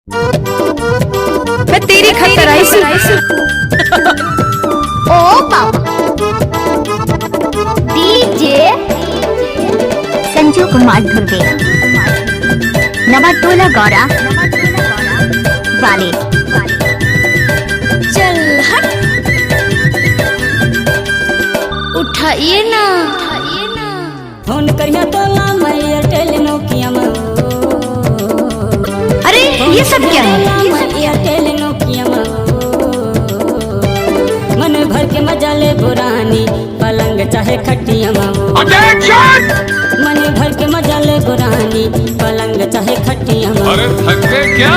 मैं तेरी खतर आई सी। ओ पापा डीजे संजू कुमार धुर्वे नवाटोला गौरा वाले। चल हट, उठाइए ना फोन करिया तो ना मैं एयरटेल नोकिया में। अरे ये सब क्या है? एयरटेल नोकिया में मन भर के मजा ले पुरानी पलंग चाहे खटिया में। मन भर के मजा ले पुरानी पलंग चाहे खटिया में। अरे थक गए क्या?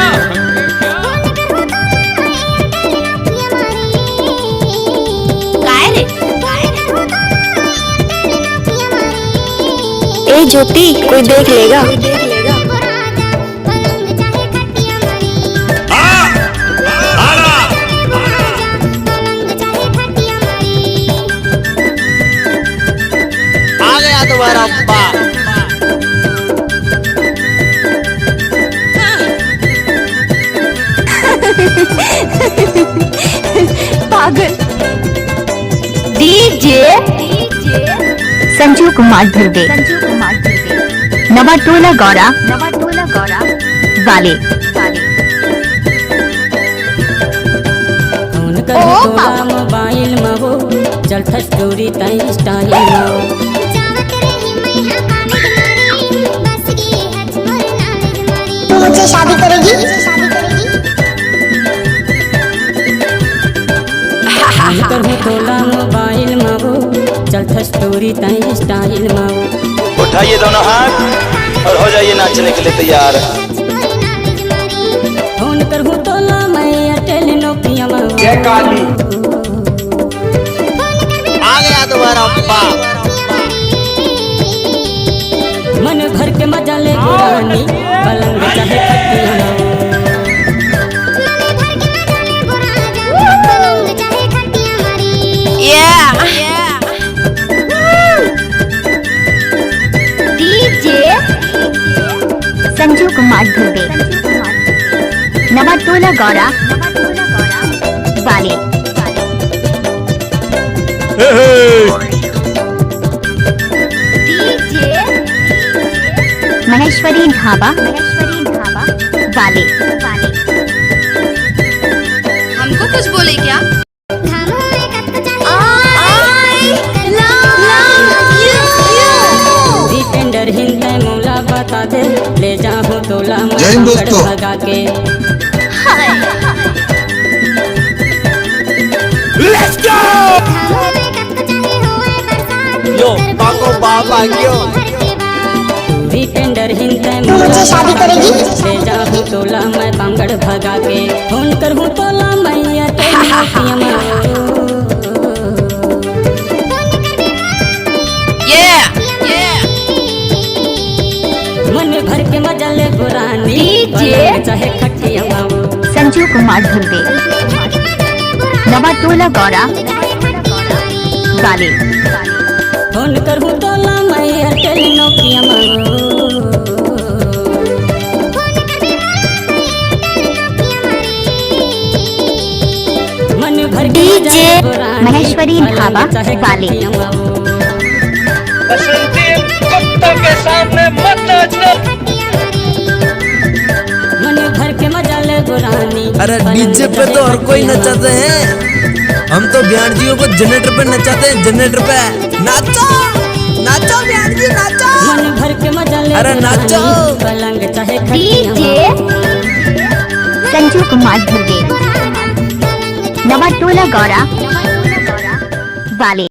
ए ज्योति, कोई देख लेगा। आ गया तुम्हारा अब्बा। पागल। डीजे संजू कुमार धुर्वे नवाटोला गौरा वाले। फोन कर तोला मोबाइल में वो चलता स्टोरी तई स्टाइल में। तू मुझसे शादी करेगी? फोन कर तोला मोबाइल में वो चलता स्टोरी तई स्टाइल में। उठाइए दोनों हाथ और हो जाइए नाचने के लिए तैयार। फोन कर तोला मैं एयरटेल नोकिया में। आ गया तुम्हारा अब्बा। मन भर के मजा ले पुरानी पलंग चाहे खटिया में। डीजे संजू कुमार धुर्वे नवाटोला गौरा वाले। डीजे महेश्वरी ढाबा वाले। हमको कुछ बोले क्या? टेंडर हिंदे मौला बता दे ले जाऊं तोला जय दोस्तों। भगा के। लेट्स गो यो पाको बाबा क्यों? टेंडर हिंदे तू मुझसे शादी करेगी? ले जाऊं तोला मैं बांगड़ भगा के। फोन करूं तोला मैं एयरटेल नोकिया में। मन भर के मजा ले पुरानी पलंग चाहे खटिया में। संजू कुमार धुर्वे नवाटोला गौरा वाले। फोन करूं तोला मैं एयरटेल नोकिया में। मन भर के मजा डीजे ले पुरानी महेश्वरी ढाबा पलंग चाहे वाले। खटिया में। के सामने मत नाचना। मन भर के मजा ले पुरानी। अरे डीजे पे तो हर कोई नचाते हैं। हम तो बयानजियों को जनरेटर पे नचाते हैं। जनरेटर पे नाचो नाचो बयानजी नाचो। मन भर के मजा ले अरे नाचो। पलंग चाहे खटिया डीजे में। संजू कुमार धुर्वे नवाटोला गौरा वाले।